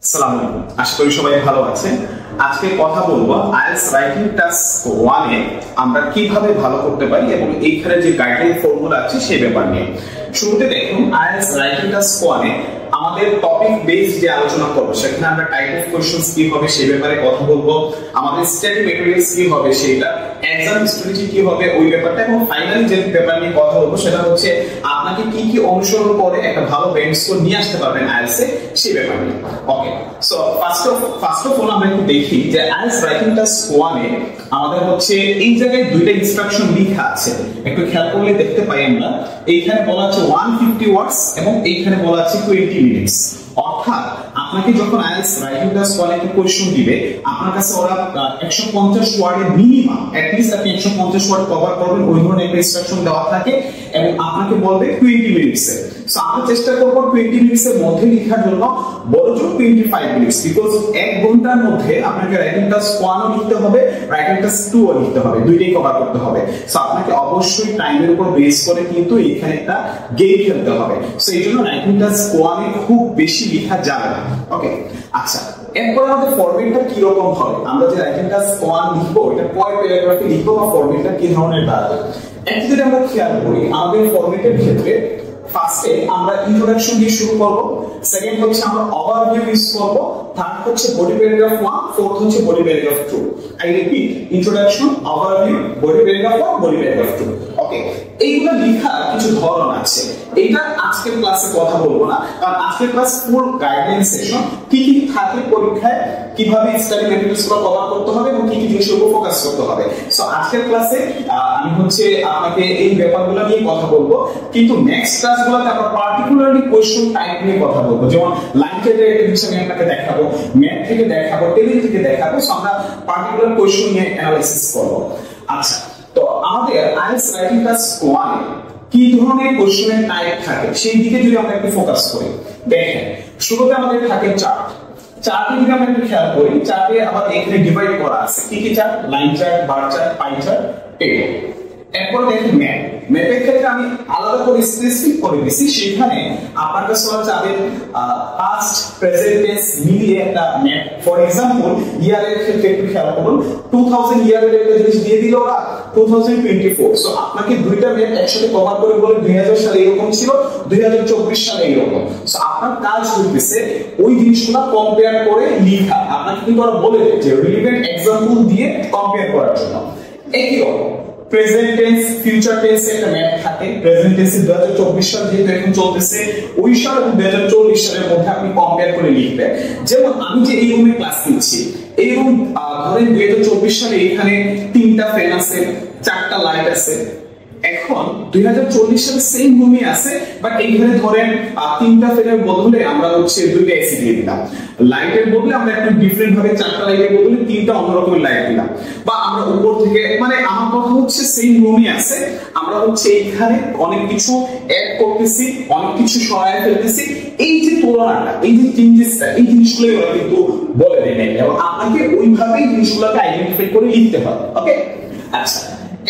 আসসালামু আলাইকুম, আশা করি সবাই ভালো আছেন। আজকে কথা বলবো আইএলটিএস রাইটিং টাস্ক 1 এ আমরা কিভাবে ভালো করতে পারি এবং এইখানে যে গাইডলাইন ফর্মুলা আছে সেই ব্যাপার নিয়ে। শুরুতে দেখুন, আইএলটিএস রাইটিং টাস্ক 1 এ আমাদের টপিক বেসড যে আলোচনা করব সেখানে আমরা টাইপ অফ কোশ্চেনস কি হবে সেই ব্যাপারে কথা বলবো, আমাদের স্টাডি ম্যাটেরিয়ালস কি হবে সেইটা, এক্সাম স্ট্র্যাটেজি কি হবে ওই ব্যাপারটা, এবং ফাইনালি যে ব্যাপার নিয়ে কথা বলবো সেটা হচ্ছে আপনাকে কি কি অনুসরণ করে একটা ভালো ব্যান্ড স্কোর নিয়ে আসতে পারবেন আইএলটিএস এ সেই ব্যাপার নিয়ে। ওকে, সো ফার্স্ট অফ অল আমরা একটু দেখি যে আইএলটিএস রাইটিং টাস্ক 1 এ আমাদের হচ্ছে এই জায়গায় দুইটা ইনস্ট্রাকশন লেখা আছে, একটু খেয়াল করলে দেখতে পাই আমরা। এইখানে বলা আছে 150 ওয়ার্ডস এবং এইখানে বলা আছে 20 মিনিটস। অর্থাৎ আপনাকে যখন আইএলটিএস রাইটিং টাস্ক 1 এ কোশ্চেন দিবে আপনার কাছে ওরা 150 ওয়ার্ডের মিনিমাম অ্যাট লিস্ট আপনি 150 ওয়ার্ড কভার করবেন ওই ধরনের একটা ইনস্ট্রাকশন দেওয়া থাকে এবং আপনাকে বলবে 20 মিনিটস এ। সো আমরা চেষ্টা করব 20 মিনিটস এর মধ্যে লেখার জন্য, বড়জোর 25 মিনিটস, বিকজ 1 ঘন্টার মধ্যে আপনাকে রাইটিং টাস্ক 1 ও লিখতে হবে, রাইটিং টাস্ক 2 ও লিখতে হবে, দুইটাই কভার করতে হবে। সো আপনাকে অবশ্যই টাইমের উপর বেস করে কিন্তু এখানে একটা গেম খেলতে হবে। সো এইজন্য রাইটিং টাস্ক 1 এ খুব বেশি লেখা যাবে না। ওকে, আচ্ছা, এরপর আমাদের ফরম্যাটটা কি রকম হবে, আমরা যে রাইটিং টাস্ক 1 লিখবো এটা কয় প্যারাগ্রাফে লিখবো বা ফরম্যাটটা কি ধরনের দাঁড়াবে। একটু যদি আমরা খেয়াল করি আমাদের ফরম্যাটের ক্ষেত্রে ফার্স্টে আমরা ইন্ট্রোডাকশন দিয়ে শুরু করব, সেকেন্ড হচ্ছে আমরা ওভারভিউ ইউজ করব, থার্ড হচ্ছে বডি প্যারাগ্রাফ 1, ফোর্থ হচ্ছে body paragraph 2। I repeat, introduction, overview, body paragraph 1, body paragraph 2। ওকে, এইগুলা লেখার কিছু ধরন আছে, এটা আজকের ক্লাসে কথা বলবো না, কারণ আজকের ক্লাস ফুল গাইডলাইন সেশন, কি কি থাকে পরীক্ষায়, কিভাবে স্টাডি ম্যাটেরিয়ালস গুলো কভার করতে হবে এবং কি কি জিনিসের উপর ফোকাস করতে হবে। সো আজকের ক্লাসে আমি হচ্ছে আপনাকে এই ব্যাপারগুলো নিয়ে কথা বলবো, কিন্তু নেক্সট ক্লাসগুলোতে আমরা পার্টিকুলারলি কোশ্চেন টাইপ নিয়ে কথা বলবো, যেমন লাইন থেকে একটা জিনিস আমি আপনাকে দেখাবো, ম্যাথ থেকে দেখাবো, টেবিল থেকে দেখাবো। সো আমরা পার্টিকুলার কোশ্চেন নিয়ে অ্যানালাইসিস করব। আচ্ছা, তো আমাদের আইএলটিএস রাইটিং টাস্ক 1 এ কি ধরনের কোশ্চেনের টাইপ থাকে সেই দিকে যদি আমরা একটু ফোকাস করি, দেখেন শুরুতে আমাদের থাকে চার্ট। চার্টে যদি আমরা একটু খেয়াল করি, চার্টে আবার এখানে ডিভাইড করা আছে কি কি chart, line chart, bar chart, pie chart, table. এরপর দেখেন ম্যাপ। ম্যাপের ক্ষেত্রে আমি আলাদা করে স্পেসিফিক করে দিয়েছি, সেখানে আপনার কাছে চাবেন পাস্ট প্রেজেন্ট টেন্স মিলিয়ে একটা ম্যাপ। ফর এক্সাম্পল ইয়ারের ক্ষেত্রে একটু খেয়াল করুন, 2000 ইয়ারের একটা জিনিস দিয়ে দিল ওরা 2024। সো আপনাকে দুইটা ম্যাপ একসাথে কভার করে বলে 2000 সালে এরকম ছিল, 2024 সালে এরকম। সো আপনার কাজ হইতেছে ওই জিনিসগুলো কম্পেয়ার করে লেখা। আপনাকে কিন্তু ওরা বলে দেয় যে রিলেভেন্ট एग्जांपल দিয়ে কম্পেয়ার করার জন্য। একই রকম প্রেজেন্ট টেন্স, ফিউচার টেন্স একটা ম্যাপ থাকে। প্রেজেন্ট টেন্সে 2024 সাল যেহেতু এখন চলতেছে, ওই সাল এবং 2040 সালের মধ্যে আপনি কম্পেয়ার করে লিখবেন। যেমন আমি যে এই রুমে ক্লাস নিচ্ছি, এই রুম ধরেন 2024 সালে এখানে 3টা ফ্যান আছে, 4টা লাইট আছে। এখন 2040 সালে সেম রুমে আছে, বাট এইখানে ধরেন 3টা ফ্যানের বদলে আমরা হচ্ছে 2টা এসি দিয়ে দিলাম, লাইটের বদলে আমরা একটু ডিফারেন্ট ভাবে 4টা লাইটের বদলে 3টা অন্যরকম লাইট দিলাম, বা আমরা উপর থেকে, মানে আমার কথা হচ্ছে সেম রুমে আছে, আমরা হচ্ছে এইখানে অনেক কিছু অ্যাড করতেছি, অনেক কিছু সরায় ফেলতেছি। এই যে তুলনাটা, এই যে চেঞ্জেসটা, এই জিনিসগুলো ওরা কিন্তু বলে দেয় এবং আপনাকে ওইভাবেই জিনিসগুলোকে আইডেন্টিফাই করে লিখতে হবে। ওকে, আচ্ছা,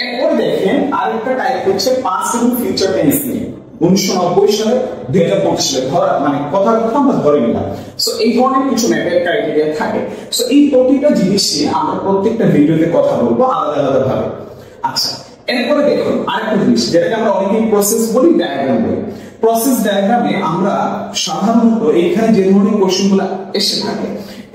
এরপর দেখেন আরেকটা টাইপ হচ্ছে পাস্ট এবং ফিউচার টেন্স নিয়ে। 1990 সালে, 2025 সালে, মানে কথার কথা আমরা ধরে নিলাম। সো এই ধরনের কিছু ম্যাপের ক্রাইটেরিয়া থাকে। সো এই প্রতিটা জিনিস নিয়ে আমরা প্রত্যেকটা ভিডিওতে কথা বলবো আলাদা আলাদা ভাবে। আচ্ছা, এরপরে দেখুন আরেকটা জিনিস যেটাকে আমরা অনেকেই প্রসেস বলি, ডায়াগ্রাম বলি। প্রসেস ডায়াগ্রামে আমরা সাধারণত এইখানে যে ধরনের কোশ্চেনগুলো এসে থাকে,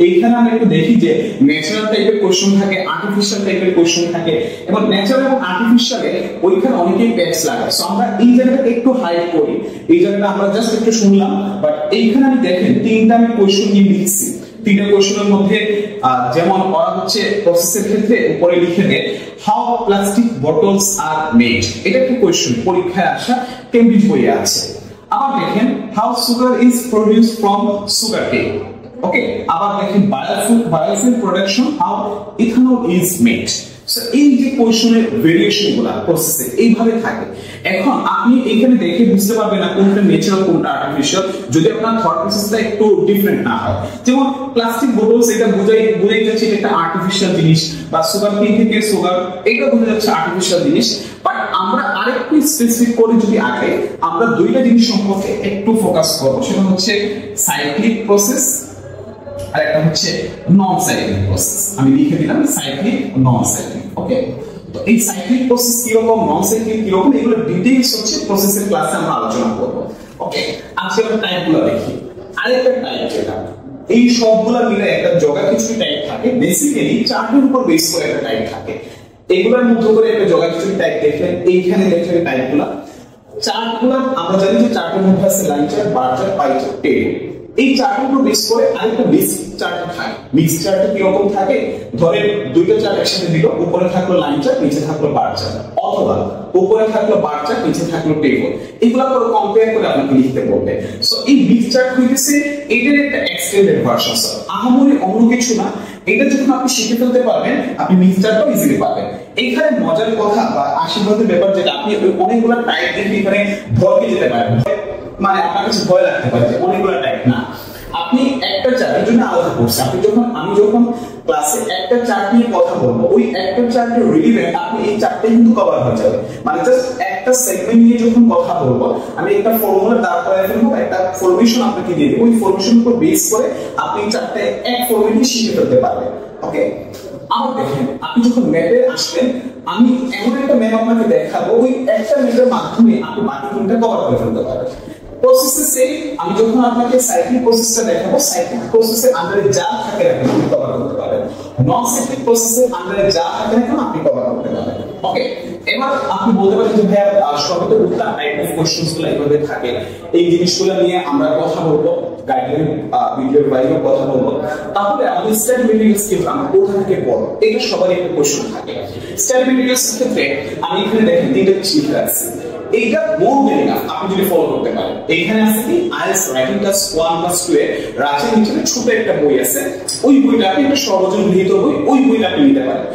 এইখানে আমরা একটু দেখি যে ন্যাচারাল টাইপের কোশ্চেন থাকে, আর্টিফিশিয়াল টাইপের কোশ্চেন থাকে, এবং ন্যাচারাল এবং আর্টিফিশিয়ালে ওইখানে অনেকেই প্যাচ লাগায়। সো আমরা এই জায়গাটাকে একটু হাইড করি, এই জায়গাটা আমরা জাস্ট একটু শুনলাম, বাট এইখানে আমি দেখেন 3টা আমি কোশ্চেন নিয়ে লিখছি। 3টা কোশ্চেনের মধ্যে যেমন ওরা হচ্ছে প্রসেসের ক্ষেত্রে উপরে লিখে দেয় how plastic bottles are made, এটা একটা কোশ্চেন পরীক্ষায় আসা, কেমব্রিজ বইয়ে আছে। আবার দেখেন how sugar is produced from sugar কেন। ওকে, আবার দেখেন biofuel production, how ethanol is made. So এই যে কোশ্চেনের ভেরিয়েশনগুলো প্রসেসে এইভাবে থাকে। এখন আপনি এখানে দেখে বুঝতে পারবেন না কোনটা ন্যাচারাল কোনটা আর্টিফিশিয়াল, যদি আপনার থট প্রসেসটা একটু ডিফারেন্ট না হয়। যেমন প্লাস্টিক বোতলস, এটা বুঝাই যাচ্ছে এটা একটা আর্টিফিশিয়াল জিনিস, বা সুগার কেন থেকে সুগার, এটা বোঝা যাচ্ছে আর্টিফিশিয়াল জিনিস। বাট আমরা আরেকটু স্পেসিফিক করে যদি আগে আমরা দুইটা জিনিস সম্পর্কে একটু ফোকাস করব, সেটা হচ্ছে সাইক্লিক প্রসেস আর একটা হচ্ছে নন সাইক্লিক প্রসেস। আমি লিখে দিলাম সাইক্লিক, নন সাইক্লিক। ওকে, তো এই সাইক্লিক প্রসেস কি রকম, নন সাইক্লিক কি রকম, এগুলো ডিটেইলস হচ্ছে প্রসেসের ক্লাসে আমরা আলোচনা করব। ওকে, আজকে আমরা টাইপগুলো দেখি। আরেকটা টাইপ যেটা, এই সবগুলা মিলে একটা জগা কিছু টাইপ থাকে, বেসিক্যালি চার্টের উপর বেস করে একটা টাইপ থাকে। এগুলোর মধ্যে করে একটা জগা কিছু টাইপ দেখলেন, এইখানে দেখলেন টাইপগুলো। চার্টগুলো আমরা জানি যে চার্টের মধ্যে আছে line chart, bar chart, pie chart, table. এই চার্টের উপর বেস করে আরেকটা বেসিক চার্ট থাকে। মিক্স চার্টে কি রকম থাকে, ধরেন দুইটা চার্ট একসাথে দিল, উপরে থাকলো লাইন চার্ট, নিচে থাকলো বার চার্ট, অথবা উপরে থাকলো বার চার্ট, নিচে থাকলো টেবিল। এগুলা করে কম্পেয়ার করে আপনাকে লিখতে বলবে। সো এই মিক্স চার্ট হইতেছে এটার একটা এক্সটেন্ডেড ভার্সন। স্যার আহামরি অন্য কিছু না, এটা যখন আপনি শিখে ফেলতে পারবেন, আপনি মিক্স চার্টটাও ইজিলি পাবেন। এইখানে মজার কথা বা আশীর্বাদের ব্যাপার যেটা, আপনি অনেকগুলো টাইপ দেখে এখানে ভরকে যেতে পারেন, মানে আপনার কাছে ভয় লাগতে পারে যে অনেকগুলো টাইপ না। আপনি একটা চার্টের জন্য আলাদা করছেন। আমি যখন ক্লাসে একটা চার্ট নিয়ে কথা বলবো, ওই একটা চার্টের রিলেভেন্ট আপনি এই চার্টে কিন্তু কভার হয়ে যাবে। মানে জাস্ট একটা সেগমেন্ট নিয়ে যখন কথা বলবো, আমি একটা ফর্মুলা দাঁড় করায় ফেলবো, একটা ফরমেশন আপনাকে দিয়ে দেব, ওই ফরমেশনের উপর বেস করে আপনি চার্টে এক ফরমেটে শিখে ফেলতে পারবেন। ওকে, আবার দেখেন, আপনি যখন ম্যাপে আসবেন, আমি এমন একটা ম্যাপ আপনাকে দেখাবো, ওই একটা ম্যাপের মাধ্যমে আপনি বাকি কোনটা কভার করে ফেলতে পারবেন। প্রসেসে সেম, আমি যখন আপনাকে সাইক্লিক প্রসেসটা দেখাবো, সাইক্লিক প্রসেসের আন্ডারে যা থাকে আপনি কভার করতে পারবেন, নন সাইক্লিক প্রসেসের আন্ডারে যা থাকে না আপনি কভার করতে পারবেন। ওকে, এবার আপনি বলতে পারেন যে ভাই সবই তো উত্তর টাইপ অফ কোশ্চেনস গুলো এইভাবে থাকে, এই জিনিসগুলো নিয়ে আমরা কথা বলবো, গাইডলাইন ভিডিওর বাইরেও কথা বলবো। তাহলে আমাদের স্টাডি মেটেরিয়ালস কি আমরা কোথা থেকে পড়ব, এটা সবারই একটা কোশ্চেন থাকে। স্টাডি মেটেরিয়ালস ক্ষেত্রে আমি এখানে দেখেন তিনটা লিখে রাখছি। এইটা মোর দেন না, আপনি যদি ফলো করতে পারেন। এইখানে আছে কি আইএলটিএস রাইটিং ক্লাস 1+2 এর রাচেল নিচে ছোট একটা বই আছে, ওই বইটা আপনি একটা সর্বজন গৃহীত বই, ওই বইটা আপনি নিতে পারেন।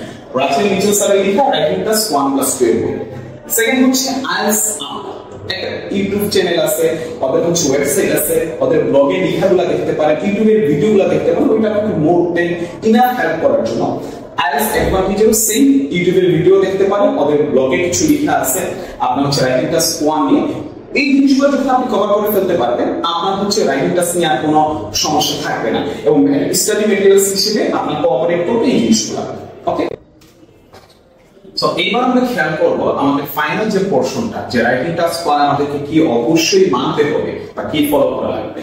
রাচেল মিচেল স্যারের লেখা রাইটিং ক্লাস 1+2 এর বই। সেকেন্ড হচ্ছে আইএলটিএস একটা ইউটিউব চ্যানেল আছে, ওদের হচ্ছে ওয়েবসাইট আছে, ওদের ব্লগে লেখাগুলো দেখতে পারেন, ইউটিউবের ভিডিওগুলো দেখতে পারেন, ওইটা আপনাকে মোর দেন ইনাফ হেল্প করার জন্য। আইএলটিএস অ্যাডভান্টেজেরও সেম, ইউটিউবের ভিডিও দেখতে পারেন, ওদের ব্লগে কিছু লেখা আছে, আপনার হচ্ছে রাইটিং ক্লাস 1 নিয়ে। এই জিনিসগুলো যখন আপনি কভার করে ফেলতে পারবেন, আপনার হচ্ছে রাইটিং ক্লাস নিয়ে আর কোনো সমস্যা থাকবে না, এবং স্টাডি মেটেরিয়ালস হিসেবে আপনি কোঅপারেট করবে এই জিনিসগুলো। ওকে, সো এইবার আমরা খেয়াল করব আমাদের ফাইনাল যে পোরশনটা, যে রাইটিং ক্লাস পড়া আমাদেরকে কি অবশ্যই মানতে হবে বা কি ফলো করা লাগবে।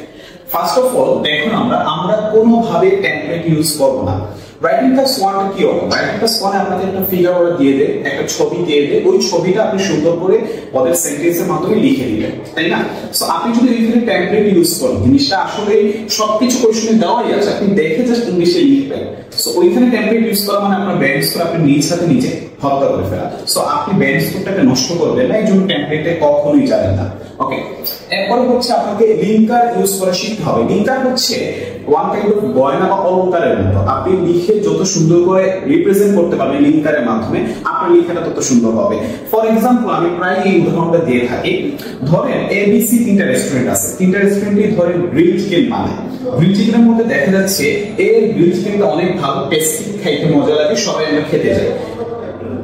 ফার্স্ট অফ অল দেখুন, আমরা কোনোভাবে টেমপ্লেট ইউজ করব না। রাইটিং ক্লাস 1 কি হবে, রাইটিং ক্লাস 1 আপনাদের একটা ফিগার ওরা দিয়ে দেয়, একটা ছবি দিয়ে দেয়, ওই ছবিটা আপনি সুন্দর করে ওদের সেন্টেন্সের মাধ্যমে লিখে দিবেন, তাই না? সো আপনি যদি এইখানে টেমপ্লেট ইউজ করেন, জিনিসটা আসলে সবকিছু কোশ্চেনে দেওয়াই আছে, আপনি দেখে জাস্ট ইংলিশে লিখবেন। সো ওইখানে টেমপ্লেট ইউজ করা মানে আপনার ব্যান্ড স্কোর আপনি নিজ হাতে নিজে হত্যা করে ফেলা। সো আপনি ব্যান্ড স্কোরটাকে নষ্ট করবেন না, এই জন্য টেমপ্লেটে কখনোই যাবেন না। ওকে, এরপর হচ্ছে আপনাকে লিঙ্কার ইউজ করা শিখতে হবে। লিঙ্কার হচ্ছে ওয়ান কাইন্ড অফ গয়না বা অলংকারের মতো, আপনি লিখে যত সুন্দর করে রিপ্রেজেন্ট করতে পারবেন লিঙ্কারের মাধ্যমে, আপনার লেখাটা তত সুন্দর হবে। ফর এক্সাম্পল, আমি প্রায় এই উদাহরণটা দিয়ে থাকি। ধরেন এবিসি তিনটা রেস্টুরেন্ট আছে, তিনটা রেস্টুরেন্টে ধরেন গ্রিল চিকেন বানায়। গ্রিল চিকেনের মধ্যে দেখা যাচ্ছে এর গ্রিল চিকেনটা অনেক ভালো, টেস্টি, খাইতে মজা লাগে, সবাই আমরা খেতে যাই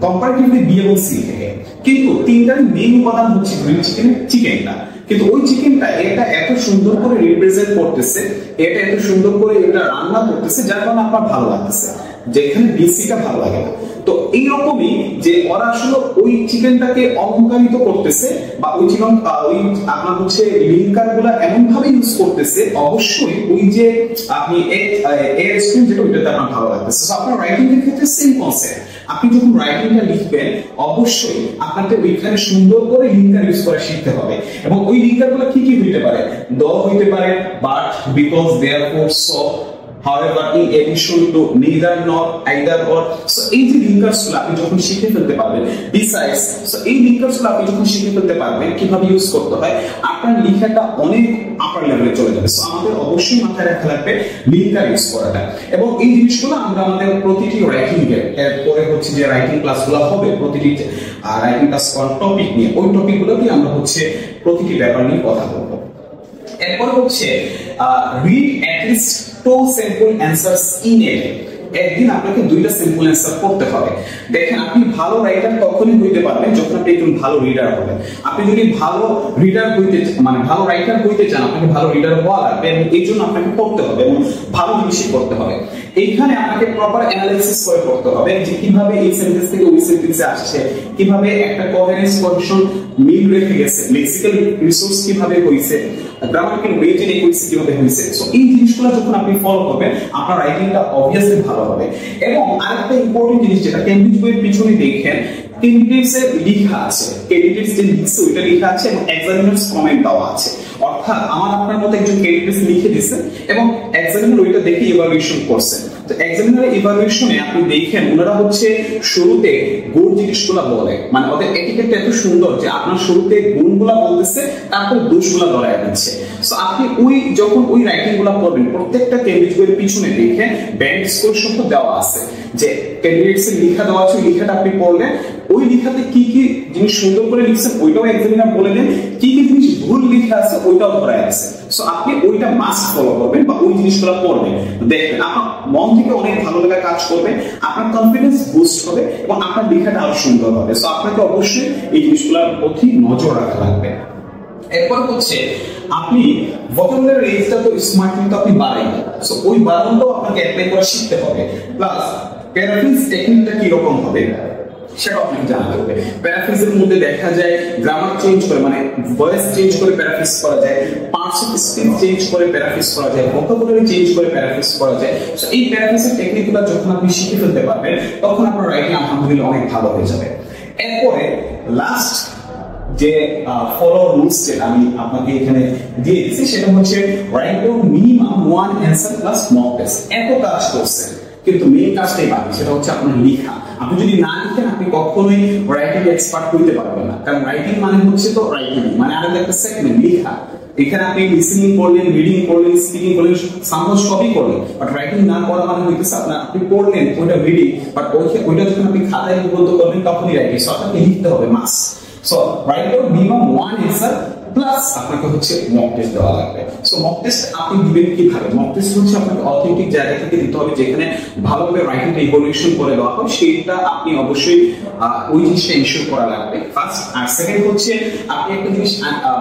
কম্পারেটিভলি বি এবং সি থেকে। কিন্তু তিনটার মেইন উপাদান হচ্ছে গ্রিল চিকেনটা, কিন্তু ওই চিকেনটা এটা এত সুন্দর করে রিপ্রেজেন্ট করতেছে, এটা এত সুন্দর করে এটা রান্না করতেছে, যার কারণে আপনার ভালো লাগতেছে, যেখানে বিসিটা ভালো লাগে না। তো এইরকমই যে ওরা আসলে ওই চিকেনটাকে অলংকারিত করতেছে, বা ওই চিকেন ওই আপনার হচ্ছে লিঙ্কার গুলা এমন ভাবে ইউজ করতেছে, অবশ্যই ওই যে আপনি এর স্ক্রিন যেটা ওইটাতে আপনার ভালো লাগতেছে। সো আপনার রাইটিং এর ক্ষেত্রে সেম কনসেপ্ট, আপনি যখন রাইটিংটা লিখবেন অবশ্যই আপনাকে ওইখানে সুন্দর করে লিঙ্কার ইউজ করা শিখতে হবে। এবং ওই লিঙ্কারগুলো কি কি হইতে পারে, হইতে পারে, but, because, therefore, so, however, in addition to, neither, nor, either, or. So এই যে লিঙ্কারস গুলো আপনি যখন শিখে ফেলতে পারবেন, besides, so এই লিঙ্কারস গুলো আপনি যখন শিখে ফেলতে পারবেন কিভাবে ইউজ করতে হয়, আপনার লেখাটা অনেক আপার লেভেলে চলে যাবে। সো আমাদের অবশ্যই মাথায় রাখা লাগবে লিঙ্কার ইউজ করাটা। এবং এই জিনিসগুলো আমরা আমাদের প্রতিটি রাইটিং এর পরে হচ্ছে যে রাইটিং ক্লাসগুলো হবে, প্রতিটি রাইটিং ক্লাস কোন টপিক নিয়ে, ওই টপিকগুলোকে আমরা হচ্ছে প্রতিটি ব্যাপার নিয়ে কথা বলবো। এরপর হচ্ছে read at least 2 simple answers in a day। একদিন আপনাকে দুইটা সিম্পল অ্যান্সার করতে হবে। দেখেন আপনি ভালো রাইটার তখনই হইতে পারবেন যখন আপনি একজন ভালো রিডার হবেন। আপনি যদি ভালো রিডার হইতে মানে ভালো রাইটার হইতে চান, আপনাকে ভালো রিডার হওয়া লাগবে এবং এই জন্য আপনাকে পড়তে হবে এবং ভালো জিনিসই করতে হবে। এইখানে আপনাকে প্রপার অ্যানালাইসিস করে করতে হবে যে কিভাবে এই সেন্টেন্স থেকে ওই সেন্টেন্সে আসছে, কিভাবে একটা কোহেরেন্স কোহেশন মিল রেখে গেছে, লেক্সিক্যাল রিসোর্স কিভাবে হইছে, গ্রামাটিক্যাল ওয়েটের ইকুয়েশন কিভাবে হইছে। সো এই জিনিসগুলো যখন আপনি ফলো করবেন আপনার রাইটিংটা অবভিয়াসলি ভালো হবে। এবং আরেকটা ইম্পর্টেন্ট জিনিস যেটা কেমব্রিজ বইয়ের পিছনে দেখেন, ক্যান্ডিডেটস এর লেখা আছে, ক্যান্ডিডেটস যে লিখছে ওইটা লেখা আছে এবং এক্সামিনার্স কমেন্ট দেওয়া আছে। অর্থাৎ আমার আপনার মতো একজন ক্যান্ডিডেটস লিখে দিয়েছে এবং এক্সামিনার ওইটা দেখে ইভালুয়েশন করছে। তো এক্সামিনার ইভালুয়েশনে আপনি দেখেন ওনারা হচ্ছে শুরুতে গুড জিনিসগুলো বলে, মানে ওদের এটিকেটটা এত সুন্দর যে আপনার শুরুতে গুণগুলো বলতেছে তারপর দোষগুলো ধরায় দিচ্ছে। সো আপনি যখন ওই রাইটিংগুলো পড়বেন প্রত্যেকটা ক্যান্ডিডেট বইয়ের পিছনে দেখে ব্যান্ড স্কোর সহ দেওয়া আছে যে ক্যান্ডিডেটস এর লেখা দেওয়া আছে, লেখাটা আপনি পড়লেন ওই লেখাতে কি কি জিনিস সুন্দর করে লিখছেন ওইটাও এক্সামিনার বলে দেন, কি কি জিনিস ভুল লেখা আছে ওইটাও ধরায় আছে। সো আপনি ওইটা মাস্ট ফলো করবেন বা ওই জিনিসগুলো পড়বেন, দেখবেন আপনার মন থেকে অনেক ভালো লাগা কাজ করবে, আপনার কনফিডেন্স বুস্ট হবে এবং আপনার লেখাটা আরো সুন্দর হবে। সো আপনাকে অবশ্যই এই জিনিসগুলোর প্রতি নজর রাখা লাগবে। এরপর হচ্ছে আপনি ভোকাবুলারি রেঞ্জটা তো স্মার্ট কিন্তু আপনি বাড়াইবেন। সো ওই বাড়ানোটাও আপনাকে অ্যাপ্লাই করা শিখতে হবে। প্লাস প্যারাফ্রেজ টেকনিকটা কি রকম হবে সেটা আপনাকে জানা লাগবে। প্যারাফ্রেজের মধ্যে দেখা যায় গ্রামার চেঞ্জ করে, মানে ভয়েস চেঞ্জ করে প্যারাফ্রেজ করা যায়, পার্টস অফ স্পিচ চেঞ্জ করে প্যারাফ্রেজ করা যায়, ভোকাবুলারি চেঞ্জ করে প্যারাফ্রেজ করা যায়। সো এই প্যারাফ্রেজের টেকনিকগুলো যখন আপনি শিখে ফেলতে পারবেন তখন আপনার রাইটিং আলহামদুলিল্লাহ অনেক ভালো হয়ে যাবে। এরপরে লাস্ট যে ফলো রুলস যেটা আমি আপনাকে এখানে দিয়ে দিচ্ছি সেটা হচ্ছে write down minimum 1 answer plus mock test. এত কাজ করছে কিন্তু মেইন কাজটাই বাকি, সেটা হচ্ছে আপনার লেখা। আপনি যদি না লিখেন আপনি কখনোই রাইটিং এক্সপার্ট হইতে পারবেন না, কারণ রাইটিং মানে হচ্ছে তো রাইটিং মানে আলাদা একটা সেগমেন্ট লেখা। এখানে আপনি লিসেনিং করলেন, রিডিং করলেন, স্পিকিং করলেন, সামহাউ সবই করলেন, বাট রাইটিং না করা মানে হইতেছে আপনি পড়লেন ওইটা রিডিং, বাট ওইটা যখন আপনি খাতায় লিপিবদ্ধ করবেন তখনই রাইটিং। সো আপনাকে লিখতে হবে must. So write down minimum 1 answer plus আপনাকে হচ্ছে মক টেস্ট দেওয়া লাগবে। সো মক টেস্ট আপনি দিবেন কিভাবে? মক টেস্ট হচ্ছে আপনাকে অথেন্টিক জায়গা থেকে দিতে হবে যেখানে ভালোভাবে রাইটিংটা ইভ্যালুয়েশন করে দেওয়া হয়, সেটা আপনি অবশ্যই ওই জিনিসটা ইনশিওর করা লাগবে ফার্স্ট। আর সেকেন্ড হচ্ছে আপনি একটা জিনিস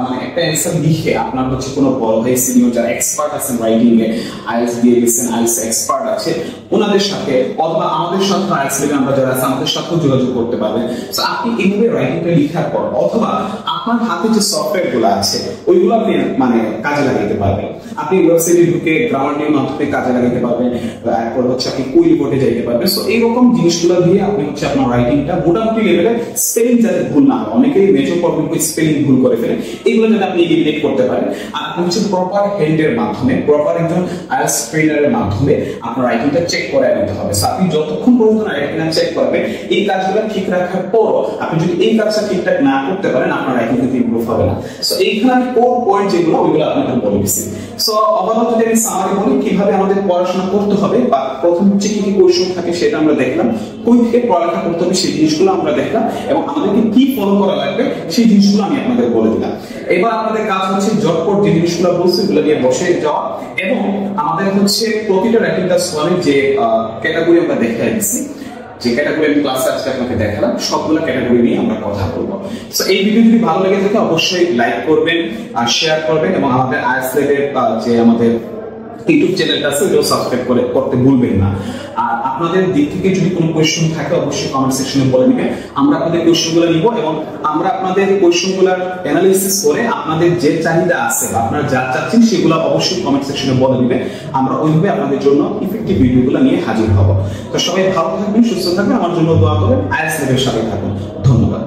মানে একটা অ্যানসার লিখে আপনার হচ্ছে কোনো বড় ভাই সিনিয়র যারা এক্সপার্ট আছেন রাইটিং এ, আইএলটিএস দিয়ে দিয়েছেন, আইএলটিএস এক্সপার্ট আছে, ওনাদের সাথে অথবা আমাদের সাথে আইএলটিএস থেকে আমরা যারা আছে আমাদের সাথেও যোগাযোগ করতে পারবেন। সো আপনি এইভাবে রাইটিংটা লেখার পর অথবা আপনার হাতে যে সফটওয়্যার গুলো আছে ওইগুলো আপনি মানে কাজে লাগাতে পারবেন। আপনি ওয়েবসাইটে ঢুকে গ্রামারটির মাধ্যমে কাজে লাগাতে পারবেন, তারপর হচ্ছে আপনি কুইল বোর্ডে যাইতে পারবেন। সো এইরকম জিনিসগুলো দিয়ে আপনি হচ্ছে আপনার রাইটিংটা মোটামুটি লেভেলে স্পেলিং যাতে ভুল না হয়, অনেকেই মেজর প্রবলেম করে স্পেলিং ভুল করে ফেলে, এইগুলো যাতে আপনি এলিমিনেট করতে পারেন। আর আপনি হচ্ছে প্রপার হেল্পের মাধ্যমে, প্রপার একজন আইএলটিএস ট্রেনারের মাধ্যমে আপনার রাইটিংটা চেক করে নিতে হবে। সো আপনি যতক্ষণ পর্যন্ত রাইটিংটা চেক করবেন এই কাজগুলো ঠিক রাখার পর আপনি যদি এই কাজটা ঠিকঠাক না করতে পারেন আপনার রাইটিং কিন্তু ইমপ্রুভ হবে না। সো এইখানে আমি কোর পয়েন্ট যেগুলো ওইগুলো আপনাকে বলে দিচ্ছি। সো ওভারঅল যদি আমি সামারি বলি কিভাবে আমাদের পড়াশোনা করতে হবে বা প্রথম হচ্ছে কি কি কোশ্চেন থাকে সেটা আমরা দেখলাম, কই থেকে পড়ালেখা করতে হবে সেই জিনিসগুলো আমরা দেখলাম এবং আমাদেরকে কি ফলো করা লাগবে সেই জিনিসগুলো আমি আপনাদের বলে দিলাম। এবার আপনাদের কাজ হচ্ছে জটপট যে জিনিসগুলো বলছি এগুলো নিয়ে বসে যাওয়া এবং আমাদের হচ্ছে প্রতিটা রাইটিং ক্লাস 1 এর যে ক্যাটাগরি আমরা দেখে আসছি, যে ক্যাটাগরি আমি ক্লাসে আজকে আপনাকে দেখালাম সবগুলো ক্যাটাগরি নিয়ে আমরা কথা বলবো। সো এই ভিডিও যদি ভালো লেগে থাকে অবশ্যই লাইক করবেন আর শেয়ার করবেন এবং আমাদের আইএলটিএস লেভেলের যে আমাদের ইউটিউব চ্যানেলটা আছে ওটাও সাবস্ক্রাইব করতে ভুলবেন না। আর আপনাদের দিক থেকে যদি কোনো কোয়েশ্চেন থাকে অবশ্যই কমেন্ট সেকশনে বলে দিবেন, আমরা আপনাদের কোয়েশ্চেনগুলো নিব এবং আমরা আপনাদের কোয়েশ্চেনগুলোর অ্যানালাইসিস করে আপনাদের যে চাহিদা আছে বা আপনারা যা চাচ্ছেন সেগুলো অবশ্যই কমেন্ট সেকশনে বলে দিবেন, আমরা ওইভাবে আপনাদের জন্য ইফেক্টিভ ভিডিওগুলো নিয়ে হাজির হব। তো সবাই ভালো থাকবেন, সুস্থ থাকবেন, আমার জন্য দোয়া করবেন, আইএলটিএস লেভেলের সাথে থাকুন। ধন্যবাদ।